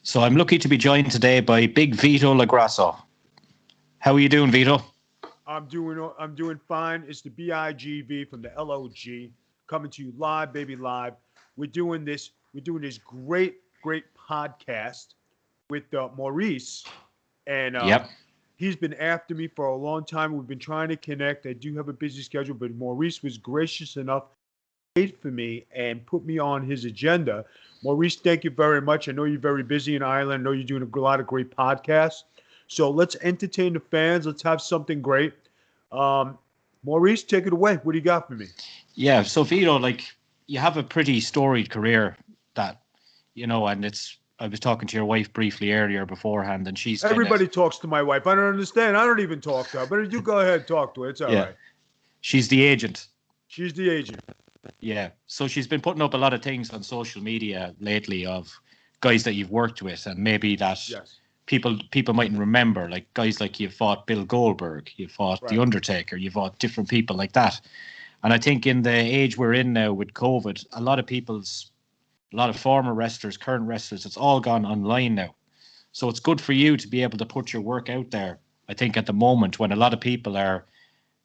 So I'm lucky to be joined today by Big Vito Lograsso. How are you doing, Vito? I'm doing fine. It's the BIGV from the LOG coming to you live, baby, live. We're doing this great podcast with Maurice, and Yep. he's been after me for a long time. We've been trying to connect. I do have a busy schedule, but Maurice was gracious enough to wait for me and put me on his agenda. Maurice, thank you very much. I know you're very busy in Ireland. I know you're doing a lot of great podcasts. So let's entertain the fans. Let's have something great. Um, Maurice, take it away. What do you got for me? Yeah. So Vito, you have a pretty storied career that, and I was talking to your wife briefly earlier beforehand, and she's kind of, Everybody talks to my wife. I don't understand. I don't even talk to her, but you go ahead and talk to her. It's all yeah, right. she's the agent. She's the agent. Yeah. So she's been putting up a lot of things on social media lately of guys that you've worked with, and maybe that Yes. people mightn't remember, like guys like you fought Bill Goldberg, you fought The Right. Undertaker, you fought different people like that. And I think in the age we're in now with COVID, a lot of former wrestlers, current wrestlers, it's all gone online now. So it's good for you to be able to put your work out there. I think at the moment when a lot of people are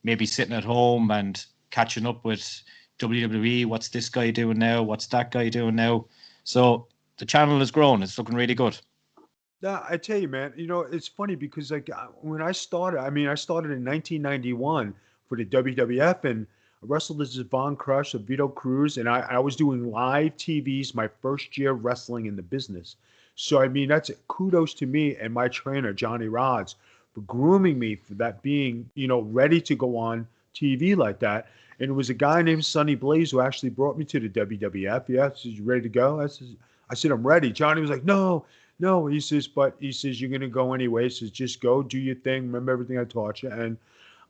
maybe sitting at home and catching up with WWE, what's this guy doing now? What's that guy doing now? So the channel has grown. It's looking really good. Now, I tell you, man, it's funny because when I started in 1991 for the WWF and I wrestled as Von Crush of Vito Cruz, and I was doing live TVs my first year wrestling in the business. So, I mean, that's kudos to me and my trainer, Johnny Rods, for grooming me for that being, ready to go on TV like that. And it was a guy named Sonny Blaze who actually brought me to the WWF. Yeah, he says, you ready to go? I said, I'm ready. Johnny was like, no, no. He says, you're going to go anyway. He says, just go, do your thing. Remember everything I taught you. And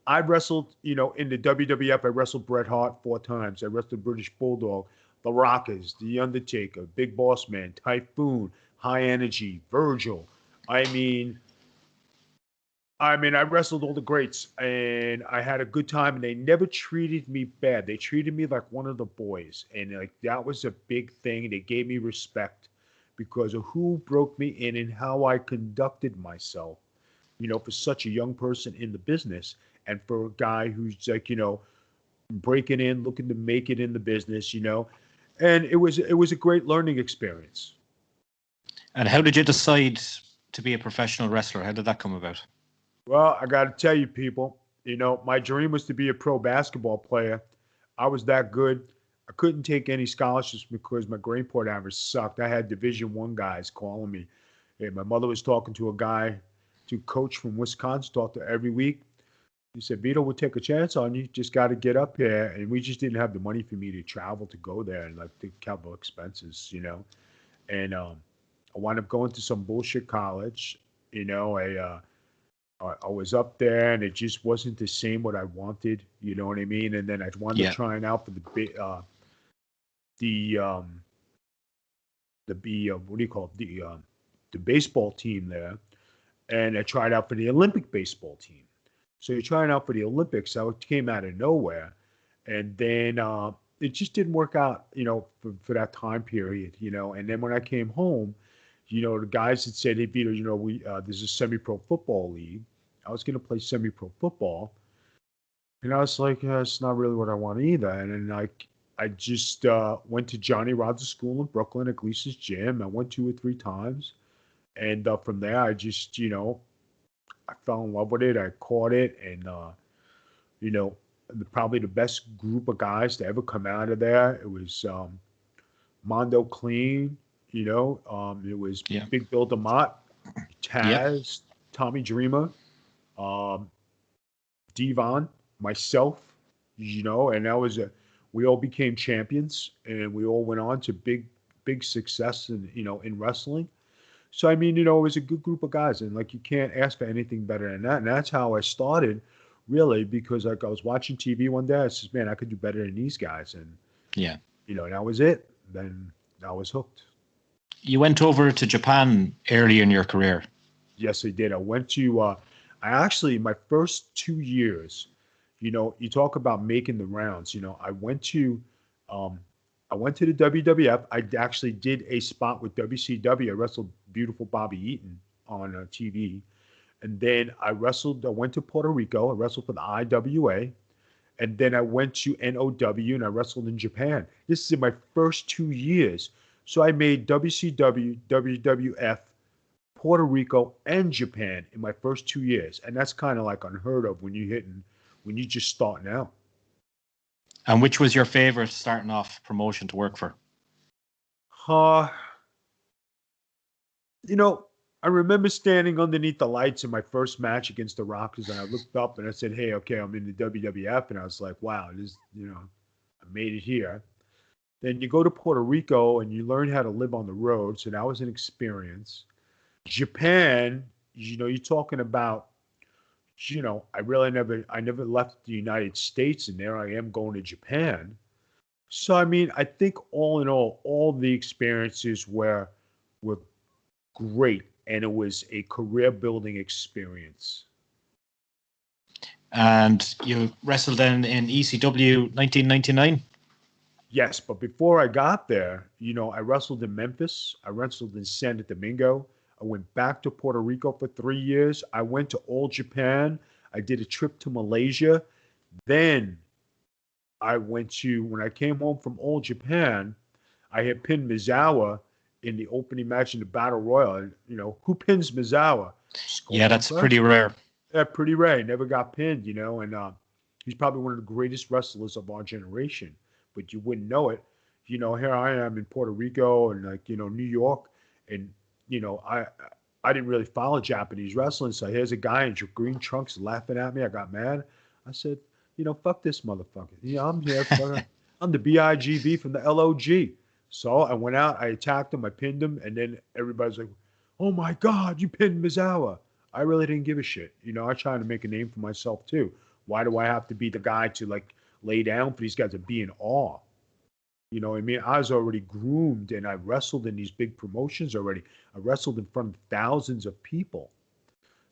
I wrestled, in the WWF. I wrestled Bret Hart 4 times. I wrestled British Bulldog, The Rockers, The Undertaker, Big Boss Man, Typhoon, High Energy, Virgil. I mean, I wrestled all the greats, and I had a good time. And they never treated me bad. They treated me like one of the boys, and like that was a big thing. They gave me respect because of who broke me in and how I conducted myself. For such a young person in the business, and for a guy who's like, breaking in, looking to make it in the business. And it was a great learning experience. And how did you decide to be a professional wrestler? How did that come about? Well, I got to tell you, people, my dream was to be a pro basketball player. I was that good. I couldn't take any scholarships because my grade point average sucked. I had Division I guys calling me. Hey, my mother was talking to a guy, to coach from Wisconsin, talked to every week. He said, Vito, we'll take a chance on you. Just got to get up here. And we just didn't have the money for me to travel to go there and like to cover expenses. And I wound up going to some bullshit college. I was up there and it just wasn't the same what I wanted. You know what I mean? And then I wound up Yeah. trying out for the what do you call it, the baseball team there, and I tried out for the Olympic baseball team. So you're trying out for the Olympics. So it came out of nowhere, and then it just didn't work out. For that time period. And then when I came home, the guys had said, "Hey, Vito, we there's a semi-pro football league." I was going to play semi-pro football, and I was like, "It's not really what I want either." And then I just went to Johnny Rod's school in Brooklyn at Gleason's gym. I went 2 or 3 times, and from there, I just I fell in love with it. I caught it, and you know, probably the best group of guys to ever come out of there. It was Mondo Clean. It was Yeah. Big Bill DeMott, Yep. Taz, Tommy Dreamer, um, Devon, myself. And that was a. We all became champions, and we all went on to big success in wrestling. So I mean, it was a good group of guys, and like you can't ask for anything better than that. And that's how I started, really, because like I was watching TV one day, I said, "Man, I could do better than these guys," and Yeah. that was it. Then I was hooked. You went over to Japan early in your career. Yes, I did. I went to. I actually my first 2 years. You talk about making the rounds. Um, I went to the WWF. I actually did a spot with WCW. I wrestled beautiful Bobby Eaton on TV. And then I wrestled. I went to Puerto Rico. I wrestled for the IWA. And then I went to NOW and I wrestled in Japan. This is in my first 2 years. So I made WCW, WWF, Puerto Rico, and Japan in my first 2 years. And that's kind of like unheard of when you just starting out. And which was your favorite starting off promotion to work for? You know, I remember standing underneath the lights in my first match against the Rockers, and I looked up and I said, "Hey, okay, I'm in the WWF," and I was like, "Wow, this, I made it here." Then you go to Puerto Rico and you learn how to live on the road, so that was an experience. Japan, you're talking about, I never left the United States, and there I am going to Japan. So I mean, I think all in all the experiences were great, and it was a career building experience. And you wrestled in ECW 1999? Yes, but before I got there, I wrestled in Memphis. I wrestled in Santo Domingo. I went back to Puerto Rico for 3 years. I went to All Japan. I did a trip to Malaysia. Then when I came home from All Japan, I had pinned Mizawa in the opening match in the Battle Royal. And, who pins Mizawa? Yeah, that's pretty rare. Yeah, pretty rare. He never got pinned, and he's probably one of the greatest wrestlers of our generation. But you wouldn't know it. Here I am in Puerto Rico and New York, and I didn't really follow Japanese wrestling. So here's a guy in green trunks laughing at me. I got mad. I said, fuck this motherfucker. I'm here. I'm the BIGB from the LOG. So I went out, I attacked him, I pinned him, and then everybody's like, "Oh my God, you pinned Mizawa." I really didn't give a shit. I tried to make a name for myself too. Why do I have to be the guy to lay down for these guys to be in awe? You know what I mean? I was already groomed and I wrestled in these big promotions already. I wrestled in front of thousands of people.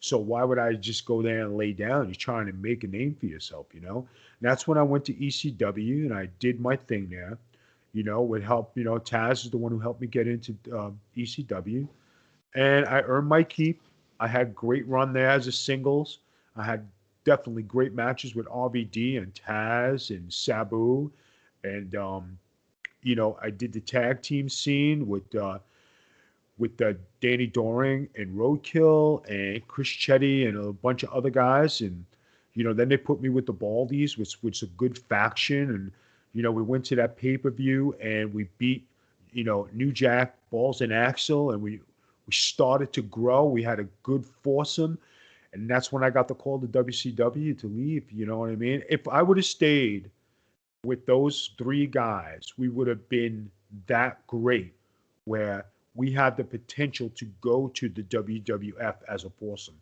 So why would I just go there and lay down? You're trying to make a name for yourself, And that's when I went to ECW and I did my thing there. With help, Taz is the one who helped me get into ECW. And I earned my keep. I had great run there as a singles. I had definitely great matches with RVD and Taz and Sabu. And, I did the tag team scene with Danny Doring and Roadkill and Chris Chetty and a bunch of other guys. And, then they put me with the Baldies, which is a good faction. And, we went to that pay-per-view and we beat, New Jack, Balls and Axel, and we started to grow. We had a good foursome, and that's when I got the call to WCW to leave. You know what I mean? If I would have stayed with those three guys, we would have been that great where we had the potential to go to the WWF as a foursome.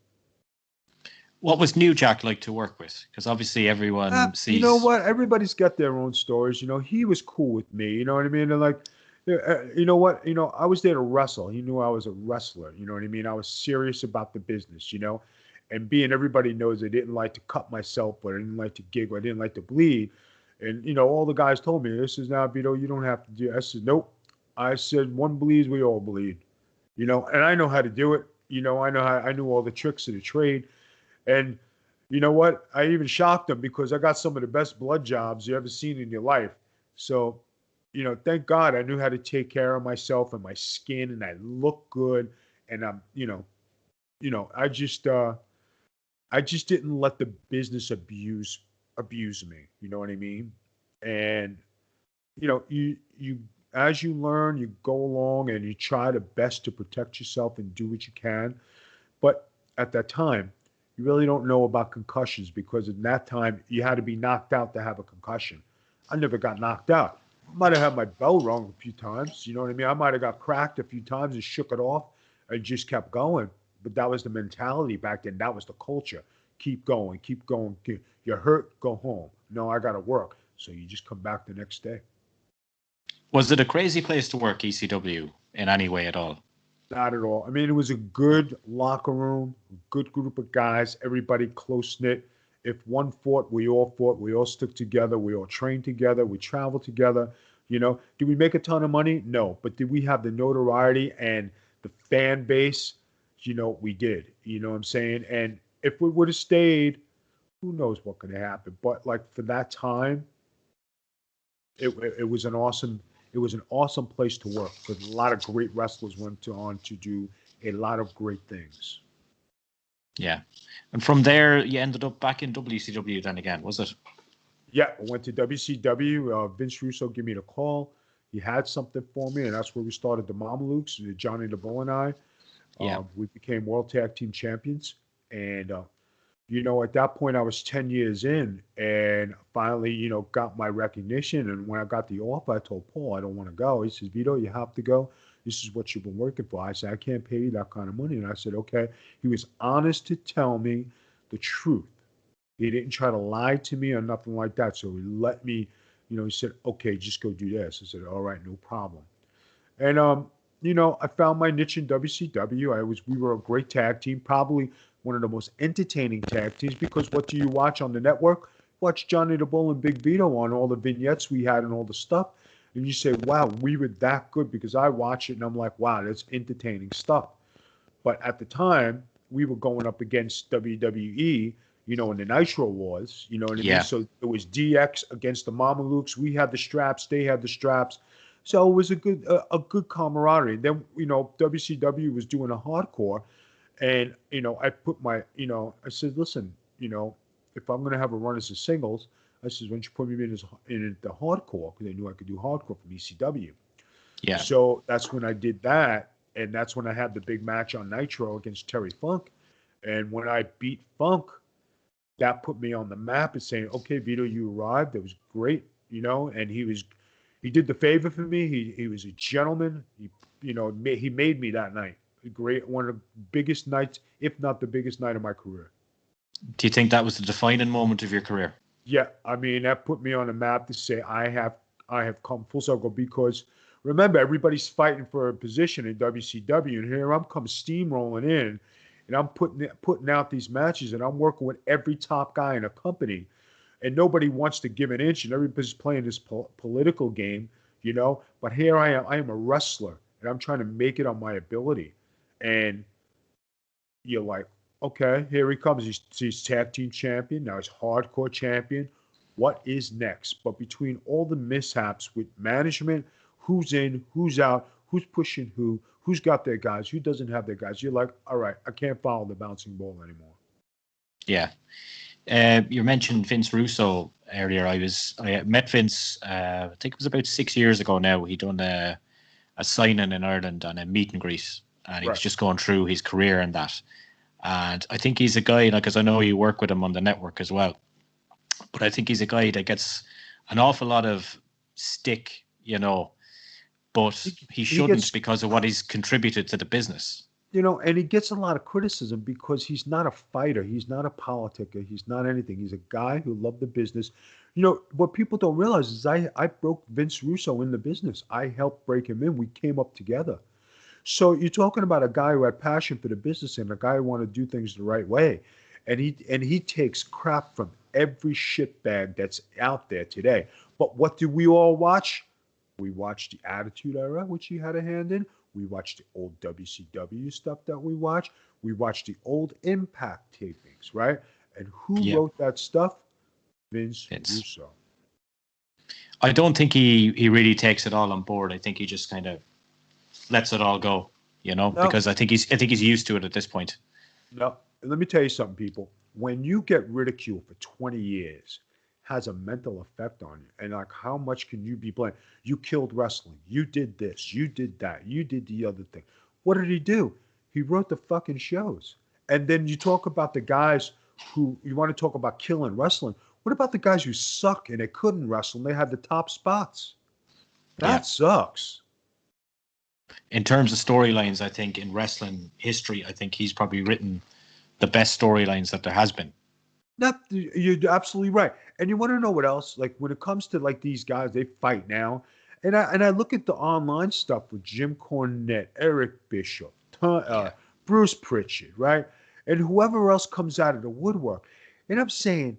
What was New Jack like to work with? Because obviously everyone sees. You know what? Everybody's got their own stories. He was cool with me. You know what I mean? And you know what? I was there to wrestle. He knew I was a wrestler. You know what I mean? I was serious about the business. And being everybody knows I didn't like to cut myself, but I didn't like to giggle. I didn't like to bleed. And all the guys told me, "This is now, Vito. You don't have to do." I said, "Nope." I said, "One bleeds, we all bleed." And I know how to do it. I knew all the tricks of the trade. And you know what? I even shocked them because I got some of the best blood jobs you ever seen in your life. So, thank God I knew how to take care of myself and my skin, and I look good. And I'm, I just didn't let the business abuse me. You know what I mean? And you as you learn, you go along and you try the best to protect yourself and do what you can. But at that time, you really don't know about concussions because in that time you had to be knocked out to have a concussion. I never got knocked out. I might have had my bell rung a few times. You know what I mean? I might have got cracked a few times and shook it off and just kept going. But that was the mentality back then. That was the culture. Keep going, keep going. You're hurt, go home. No, I got to work. So you just come back the next day. Was it a crazy place to work, ECW, in any way at all? Not at all. I mean, it was a good locker room, a good group of guys, everybody close-knit. If one fought, we all stuck together, we all trained together, we traveled together. Did we make a ton of money? No. But did we have the notoriety and the fan base, we did. You know what I'm saying? And if we would have stayed, who knows what could have happened. But like for that time, it was an awesome place to work because a lot of great wrestlers went on to do a lot of great things. Yeah. And from there, you ended up back in WCW then again, was it? Yeah, I went to WCW. Vince Russo gave me the call. He had something for me, and that's where we started the Mamalukes, Johnny the Bull and I. Yeah. We became World Tag Team Champions. And, at that point, I was 10 years in and finally, got my recognition. And when I got the offer, I told Paul, I don't want to go. He says, Vito, you have to go. This is what you've been working for. I said, I can't pay you that kind of money. And I said, okay. He was honest to tell me the truth. He didn't try to lie to me or nothing like that. So he let me, he said, okay, just go do this. I said, all right, no problem. And, I found my niche in WCW. We were a great tag team, probably one of the most entertaining tag teams because what do you watch on the network? Watch Johnny the Bull and Big Vito on all the vignettes we had and all the stuff. And you say, wow, we were that good because I watch it and I'm like, wow, that's entertaining stuff. But at the time, we were going up against WWE, in the Nitro Wars, you know what I mean? So it was DX against the Mamalukes. We had the straps, they had the straps. So it was a good camaraderie. Then, WCW was doing a hardcore. And, I put I said, listen, if I'm going to have a run as a singles, I said, why don't you put me in the hardcore? Because I knew I could do hardcore from ECW. Yeah. So that's when I did that. And that's when I had the big match on Nitro against Terry Funk. And when I beat Funk, that put me on the map and saying, okay, Vito, you arrived. That was great, and he did the favor for me. He was a gentleman. He made me that night. One of the biggest nights, if not the biggest night of my career. Do you think that was the defining moment of your career? Yeah, I mean, that put me on the map to say I have come full circle because remember, everybody's fighting for a position in WCW, and here I'm come steamrolling in, and I'm putting out these matches, and I'm working with every top guy in a company, and nobody wants to give an inch, and everybody's playing this political game, But here I am a wrestler, and I'm trying to make it on my ability. And you're like, okay, here he comes. He's tag team champion. Now he's hardcore champion. What is next? But between all the mishaps with management, who's in, who's out, who's pushing who's got their guys, who doesn't have their guys, you're like, all right, I can't follow the bouncing ball anymore. Yeah. You mentioned Vince Russo earlier. I met Vince, I think it was about 6 years ago now. He done a signing in Ireland and a meet and greet. And he was just going through his career and that. And I think he's a guy, because I know you work with him on the network as well. But I think he's a guy that gets an awful lot of stick, but he shouldn't because of what he's contributed to the business. And he gets a lot of criticism because he's not a fighter. He's not a politicker. He's not anything. He's a guy who loved the business. What people don't realize is I broke Vince Russo in the business. I helped break him in. We came up together. So you're talking about a guy who had passion for the business and a guy who wanted to do things the right way. And he takes crap from every shitbag that's out there today. But what do we all watch? We watch the Attitude Era, which he had a hand in. We watch the old WCW stuff that we watch. We watch the old Impact tapings, right? And who wrote that stuff? Vince Russo. I don't think he really takes it all on board. I think he just kind of lets it all go, because I think he's used to it at this point. No, let me tell you something, people. When you get ridiculed for 20 years, has a mental effect on you. And like, how much can you be blamed? You killed wrestling. You did this. You did that. You did the other thing. What did he do? He wrote the fucking shows. And then you talk about the guys who you want to talk about killing wrestling. What about the guys who suck and they couldn't wrestle and they had the top spots? That sucks. In terms of storylines, I think in wrestling history, I think he's probably written the best storylines that there has been. You're absolutely right. And you want to know what else? Like when it comes to like these guys, they fight now. And I look at the online stuff with Jim Cornette, Eric Bischoff, Bruce Pritchard, right? And whoever else comes out of the woodwork. And I'm saying,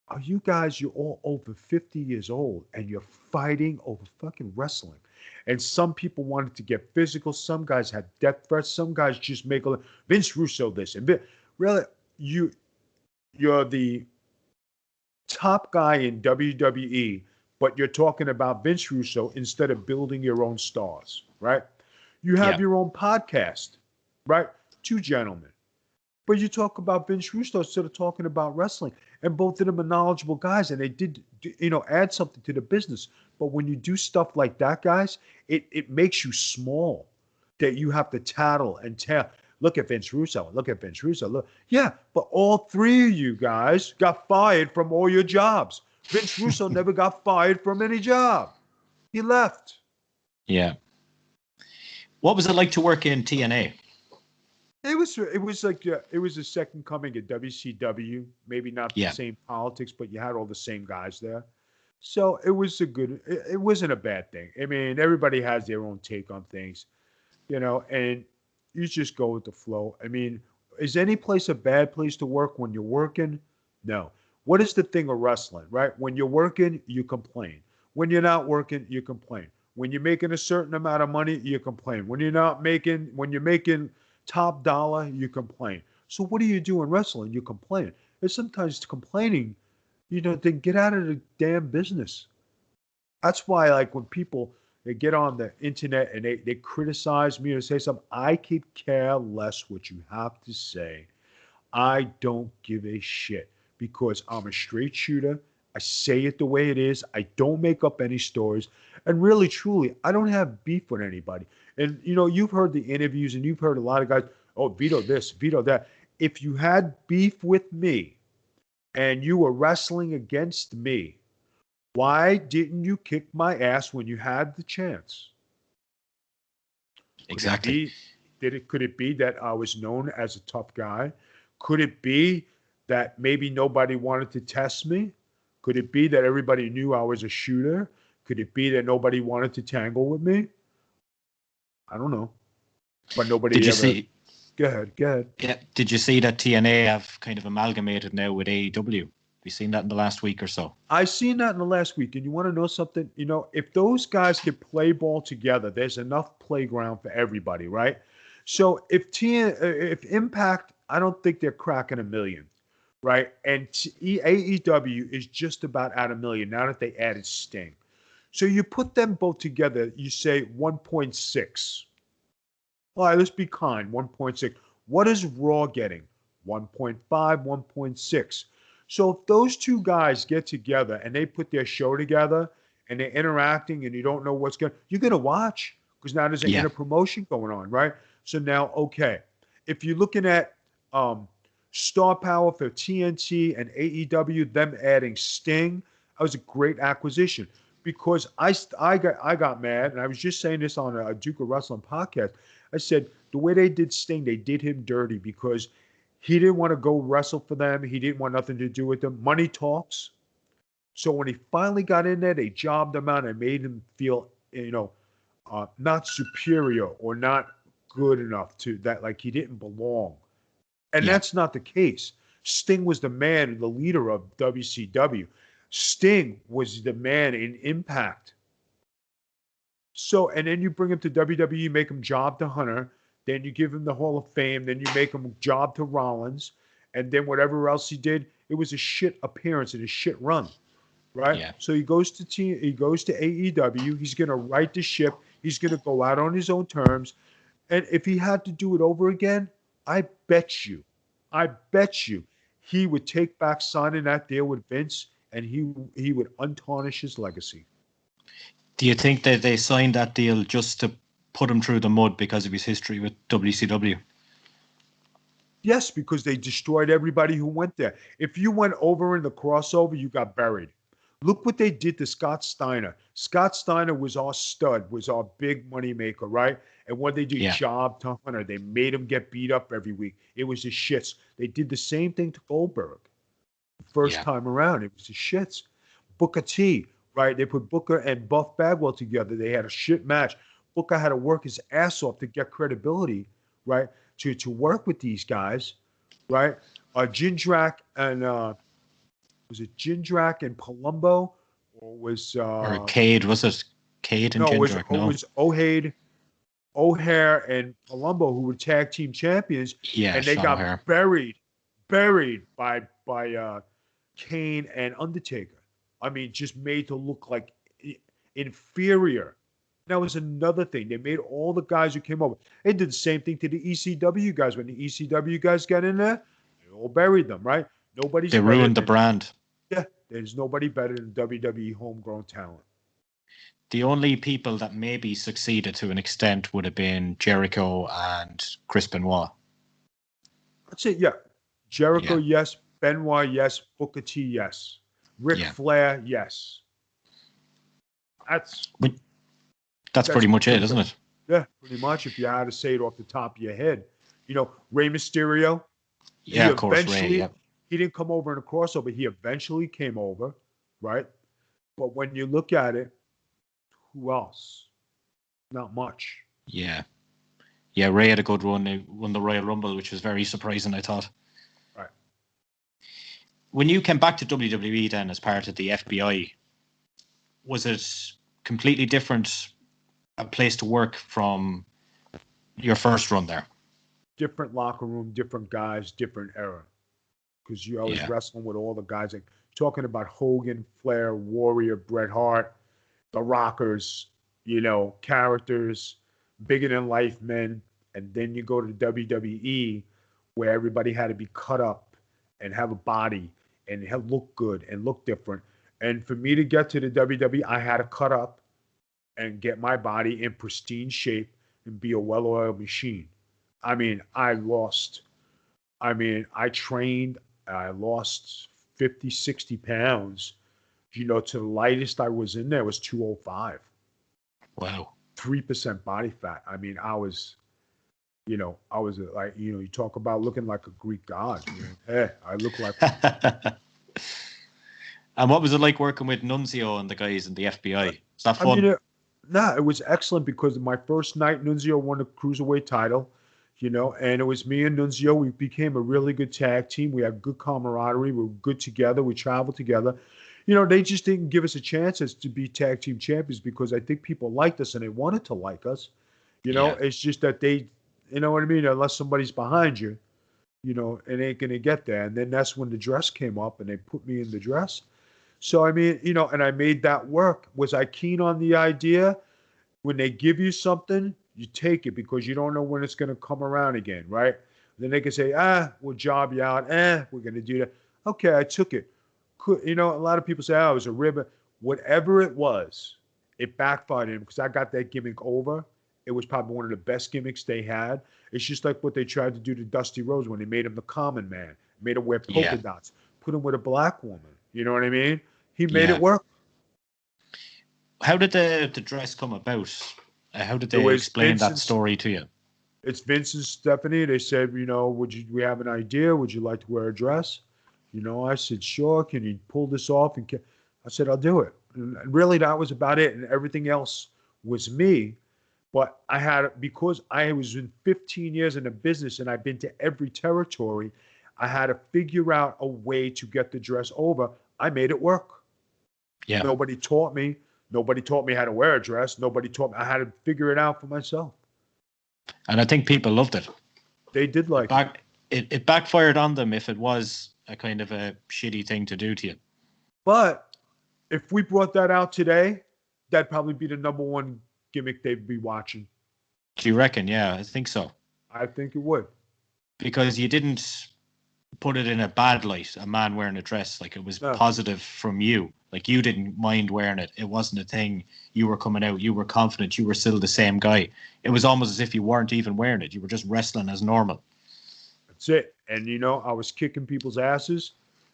are you guys, you're all over 50 years old and you're fighting over fucking wrestling. And some people wanted to get physical. Some guys had death threats. Some guys just make a Vince Russo this and really you you're the top guy in WWE, but you're talking about Vince Russo instead of building your own stars, right? You have Yeah. your own podcast, right? Two gentlemen. But you talk about Vince Russo instead of talking about wrestling. And both of them are knowledgeable guys, and they did, add something to the business. But when you do stuff like that, guys, it makes you small. That you have to tattle and tell. Look at Vince Russo. Look at Vince Russo. Look, yeah, but all three of you guys got fired from all your jobs. Vince Russo never got fired from any job. He left. Yeah. What was it like to work in TNA? It was like it was the second coming of WCW. Maybe not the same politics, but you had all the same guys there. So it was it wasn't a bad thing. I mean, everybody has their own take on things, and you just go with the flow. I mean, is any place a bad place to work when you're working? No. What is the thing of wrestling, right? When you're working, you complain. When you're not working, you complain. When you're making a certain amount of money, you complain. When you're making top dollar, you complain. So what do you do in wrestling? You complain. And sometimes complaining, then get out of the damn business. That's why, like, when people they get on the internet and they criticize me or say something, I could care less what you have to say. I don't give a shit because I'm a straight shooter. I say it the way it is. I don't make up any stories. And really, truly, I don't have beef with anybody. And, you've heard the interviews and you've heard a lot of guys, oh, Vito this, Vito that. If you had beef with me and you were wrestling against me, why didn't you kick my ass when you had the chance? Exactly. Could it be that I was known as a tough guy? Could it be that maybe nobody wanted to test me? Could it be that everybody knew I was a shooter? Could it be that nobody wanted to tangle with me? I don't know. But nobody Did you ever. see? Go ahead. Yeah. Did you see that TNA have kind of amalgamated now with AEW? Have you seen that in the last week or so? I seen that in the last week. And you want to know something? If those guys could play ball together, there's enough playground for everybody, right? So if Impact, I don't think they're cracking 1 million, right? And AEW is just about at 1 million now that they added Sting. So you put them both together, you say 1.6. All right, let's be kind, 1.6. What is Raw getting? 1.5, 1.6. So if those two guys get together and they put their show together and they're interacting and you don't know you're going to watch because now there's an inner promotion going on, right? So now, okay, if you're looking at star power for TNT and AEW, them adding Sting, that was a great acquisition because I got mad, and I was just saying this on a Duke of Wrestling podcast. I said the way they did Sting, they did him dirty because he didn't want to go wrestle for them. He didn't want nothing to do with them. Money talks. So when he finally got in there, they jobbed him out and made him feel, not superior or not good enough to that, like he didn't belong. And that's not the case. Sting was the man, the leader of WCW. Sting was the man in Impact. So, and then you bring him to WWE, make him job to Hunter. Then you give him the Hall of Fame. Then you make him job to Rollins. And then whatever else he did, it was a shit appearance and a shit run. Right? Yeah. So he goes to AEW. He's going to right the ship. He's going to go out on his own terms. And if he had to do it over again, I bet you he would take back signing that deal with Vince, and he would untarnish his legacy. Do you think that they signed that deal just to put him through the mud because of his history with WCW? Yes, because they destroyed everybody who went there. If you went over in the crossover, you got buried. Look what they did to Scott Steiner. Scott Steiner was our stud, was our big money maker, right? And what they do, job to Hunter. They made him get beat up every week. It was the shits. They did the same thing to Goldberg. The first time around, it was the shits. Booker T, right? They put Booker and Buff Bagwell together. They had a shit match. Booker had to work his ass off to get credibility, right? To work with these guys, right? Jindrak and Was it Jindrak and Palumbo, or was Or Cade, was it? Cade and no? Jindrak, It no? was O'Hare and Palumbo, who were tag team champions, Yeah, and they Sean got O'Hare. buried by Kane and Undertaker. I mean, just made to look like inferior. That was another thing. They made all the guys who came over. They did the same thing to the ECW guys. When the ECW guys got in there, they all buried them, right? Nobody's They better ruined the than, brand. yeah, there's nobody better than WWE homegrown talent. The only people that maybe succeeded to an extent would have been Jericho and Chris Benoit. That's it, yeah. Jericho, Yeah. yes. Benoit, yes. Booker T, yes. Ric Yeah. Flair, yes. That's pretty much it, isn't it? Yeah, pretty much. If you had to say it off the top of your head, Rey Mysterio. Yeah, of course, Ray. Yeah. He didn't come over in a crossover. He eventually came over, right? But when you look at it, who else? Not much. Yeah. Yeah, Ray had a good run. He won the Royal Rumble, which was very surprising, I thought. Right. When you came back to WWE then as part of the FBI, was it completely different a place to work from your first run there? Different locker room, different guys, different era. Because I was wrestling with all the guys. Like, talking about Hogan, Flair, Warrior, Bret Hart, the Rockers, characters, bigger than life men. And then you go to WWE, where everybody had to be cut up and have a body and look good and look different. And for me to get to the WWE, I had to cut up and get my body in pristine shape and be a well-oiled machine. I mean, I trained, I lost 50, 60 pounds. To the lightest I was in there was 205. Wow. 3% body fat. I mean, I was like, you talk about looking like a Greek god. Hey, I look like. And what was it like working with Nunzio and the guys in the FBI? Is that fun? It was excellent because my first night, Nunzio won the Cruiserweight title, and it was me and Nunzio. We became a really good tag team. We had good camaraderie. We were good together. We traveled together. They just didn't give us a chance as to be tag team champions because I think people liked us and they wanted to like us. It's just that they, you know what I mean? Unless somebody's behind you, it ain't going to get there. And then that's when the dress came up and they put me in the dress. So, I mean, and I made that work. Was I keen on the idea? When they give you something, you take it because you don't know when it's going to come around again, right? Then they can say, we'll job you out. We're going to do that. Okay, I took it. A lot of people say, it was a ribbon. Whatever it was, it backfired him because I got that gimmick over. It was probably one of the best gimmicks they had. It's just like what they tried to do to Dusty Rhodes when they made him the common man, made him wear polka dots, put him with a black woman. You know what I mean? He made it work. How did the dress come about? How did they explain that story to you? It's Vince and Stephanie. They said, we have an idea? Would you like to wear a dress? I said, sure. Can you pull this off? And I said, I'll do it. And really, that was about it. And everything else was me. But because I was in 15 years in the business and I've been to every territory, I had to figure out a way to get the dress over. I made it work. Yeah. Nobody taught me. Nobody taught me how to wear a dress. Nobody taught me. I had to figure it out for myself. And I think people loved it. They did like it. It backfired on them if it was a kind of a shitty thing to do to you. But if we brought that out today, that'd probably be the number one gimmick they'd be watching. Do you reckon? Yeah, I think so. I think it would. Because you didn't put it in a bad light, a man wearing a dress. Like, it was positive from you. Like, you didn't mind wearing it. It wasn't a thing. You were coming out. You were confident. You were still the same guy. It was almost as if you weren't even wearing it. You were just wrestling as normal. That's it. And, I was kicking people's asses,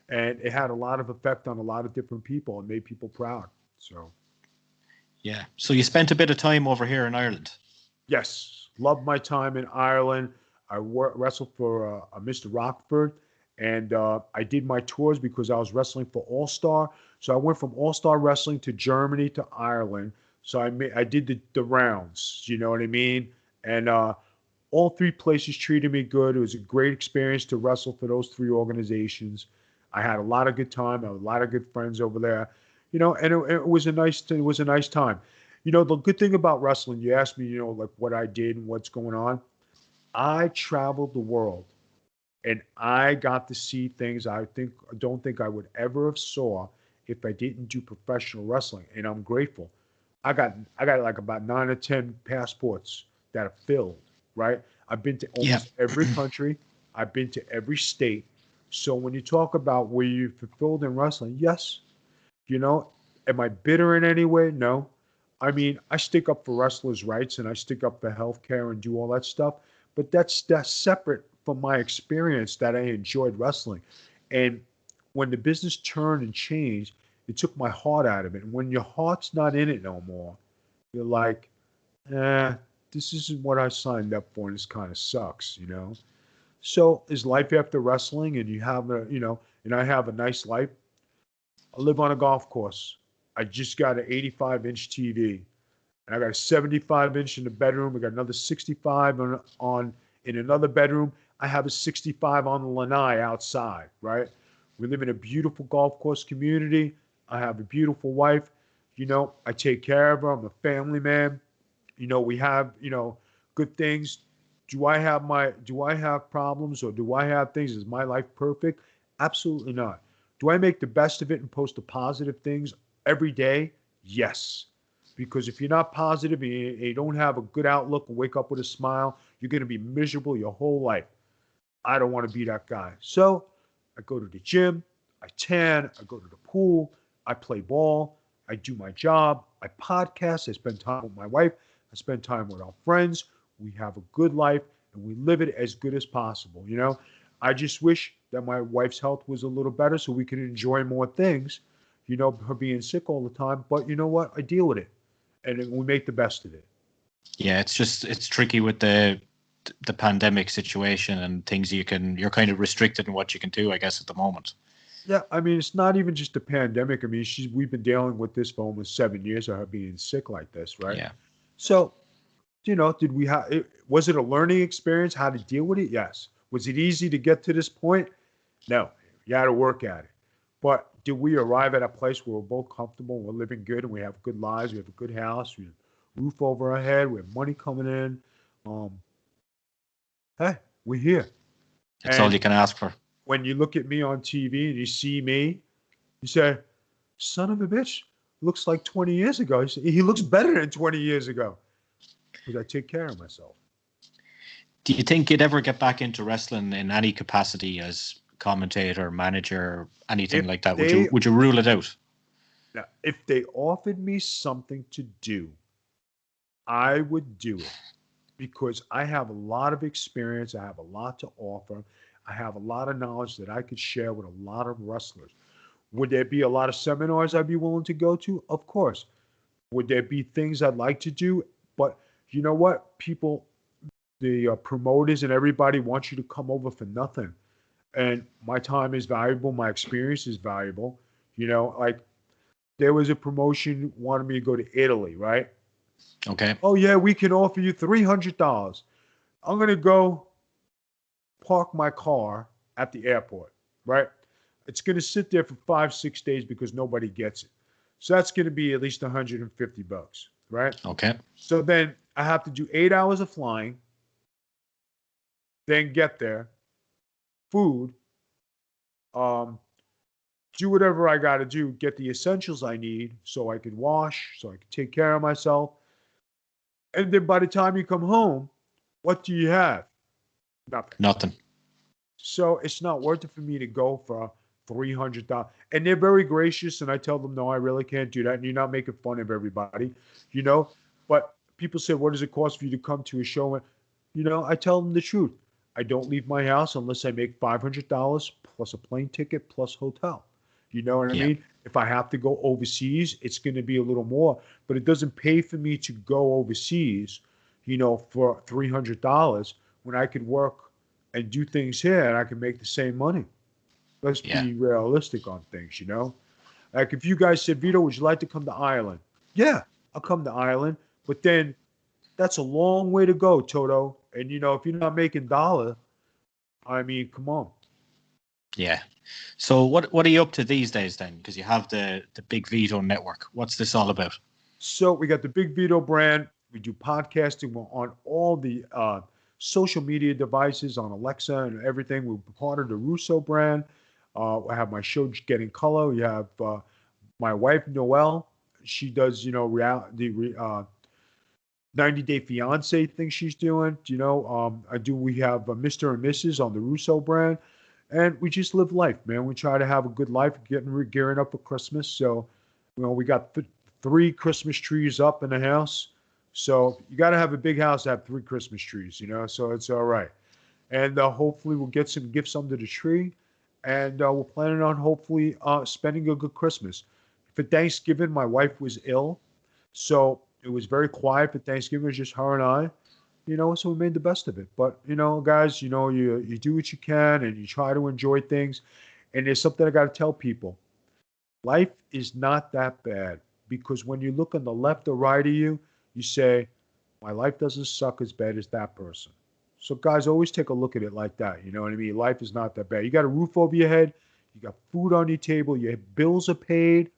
and it had a lot of effect on a lot of different people and made people proud. So, yeah. So you spent a bit of time over here in Ireland. Yes. Loved my time in Ireland. I wrestled for Mr. Rockford, and I did my tours because I was wrestling for All Star. So I went from All Star Wrestling to Germany to Ireland. So I did the rounds, you know what I mean? And all three places treated me good. It was a great experience to wrestle for those three organizations. I had a lot of good time. I had a lot of good friends over there, and it was a nice time. The good thing about wrestling, you asked me, like what I did and what's going on. I traveled the world and I got to see things I don't think I would ever have saw if I didn't do professional wrestling. And I'm grateful. I got like about 9 or 10 passports that are filled, right? I've been to Yeah. almost every country. I've been to every state. So when you talk about where you fulfilled in wrestling, yes, you know, am I bitter in any way? No. I mean, I stick up for wrestlers' rights and I stick up for healthcare and do all that stuff, but that's separate from my experience that I enjoyed wrestling. And when the business turned and changed, it took my heart out of it. And when your heart's not in it no more, you're like, this isn't what I signed up for, and this kind of sucks. So is life after wrestling, and and I have a nice life. I live on a golf course. I just got an 85-inch TV, and I got a 75-inch in the bedroom. I got another 65 on in another bedroom. I have a 65 on the lanai outside. Right? We live in a beautiful golf course community. I have a beautiful wife. I take care of her. I'm a family man. We have good things. Do I have problems, or do I have things? Is my life perfect? Absolutely not. Do I make the best of it and post the positive things every day? Yes. Because if you're not positive and you don't have a good outlook and wake up with a smile, you're going to be miserable your whole life. I don't want to be that guy. So I go to the gym, I tan, I go to the pool, I play ball, I do my job, I podcast, I spend time with my wife, I spend time with our friends. We have a good life and we live it as good as possible. I just wish that my wife's health was a little better so we could enjoy more things, her being sick all the time. But you know what? I deal with it and we make the best of it. Yeah, it's tricky with the pandemic situation and things you're kind of restricted in what you can do, I guess, at the moment. Yeah, I mean, it's not even just the pandemic. I mean, we've been dealing with this for almost 7 years of her being sick like this, right? Yeah. So, was it a learning experience how to deal with it? Yes. Was it easy to get to this point? No. You had to work at it. But did we arrive at a place where we're both comfortable, we're living good, and we have good lives, we have a good house, we have a roof over our head, we have money coming in? Hey, we're here. It's all And you can ask for. when you look at me on TV and you see me, you say, son of a bitch, looks like 20 years ago. He looks better than 20 years ago because I take care of myself. Do you think you'd ever get back into wrestling in any capacity as commentator, manager, anything like that? Would you rule it out? Now, if they offered me something to do, I would do it because I have a lot of experience. I have a lot to offer. I have a lot of knowledge that I could share with a lot of wrestlers. Would there be a lot of seminars I'd be willing to go to? Of course. Would there be things I'd like to do? But you know what? The promoters and everybody wants you to come over for nothing. And my time is valuable. My experience is valuable. Like there was a promotion wanted me to go to Italy, right? Okay. Oh yeah, we can offer you $300. I'm gonna go park my car at the airport, right? It's gonna sit there for 5-6 days because nobody gets it. So that's gonna be at least $150, right? Okay. So then I have to do 8 hours of flying, then get there, food, do whatever I got to do, get the essentials I need so I can wash, so I can take care of myself. And then by the time you come home, what do you have? Nothing. So it's not worth it for me to go for $300. And they're very gracious, and I tell them, no, I really can't do that. And you're not making fun of everybody, But people say, what does it cost for you to come to a show? I tell them the truth. I don't leave my house unless I make $500 plus a plane ticket plus hotel. You know what I mean? If I have to go overseas, it's going to be a little more, but it doesn't pay for me to go overseas, for $300 when I could work and do things here and I can make the same money. Let's be realistic on things, Like if you guys said, Vito, would you like to come to Ireland? Yeah, I'll come to Ireland, but then that's a long way to go, Toto. And if you're not making dollar, I mean, come on. Yeah. So what are you up to these days then? Because you have the Big Vito Network. What's this all about? So we got the Big Vito brand. We do podcasting. We're on all the social media devices on Alexa and everything. We're part of the Russo brand. I have my show Getting Color. You have my wife Noelle. She does, reality 90 Day Fiance thing she's doing. We have Mr. and Mrs. on the Russo brand. And we just live life, man. We try to have a good life, gearing up for Christmas. So, we got 3 Christmas trees up in the house. So you got to have a big house to have 3 Christmas trees, so it's all right. And hopefully we'll get some gifts under the tree. And we're planning on hopefully spending a good Christmas. For Thanksgiving, my wife was ill. So it was very quiet for Thanksgiving. It was just her and I. So we made the best of it. But, guys, you do what you can and you try to enjoy things. And there's something I got to tell people. Life is not that bad, because when you look on the left or right of you, you say, my life doesn't suck as bad as that person. So guys, always take a look at it like that. You know what I mean? Life is not that bad. You got a roof over your head. You got food on your table. Your bills are paid.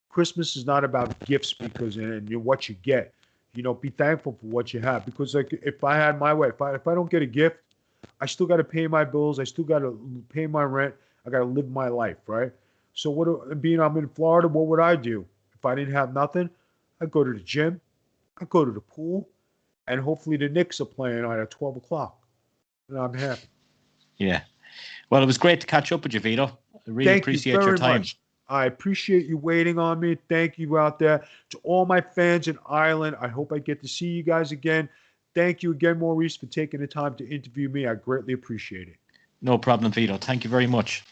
Christmas is not about gifts and what you get. Be thankful for what you have, because like if I had my way, if I don't get a gift, I still got to pay my bills. I still got to pay my rent. I got to live my life, right? So I'm in Florida, what would I do if I didn't have nothing? I'd go to the gym. I'd go to the pool, and hopefully the Knicks are playing on at 12 o'clock, and I'm happy. Yeah. Well, it was great to catch up with you, Vito. I really appreciate your time. Much. I appreciate you waiting on me. Thank you out there. To all my fans in Ireland, I hope I get to see you guys again. Thank you again, Maurice, for taking the time to interview me. I greatly appreciate it. No problem, Vito. Thank you very much.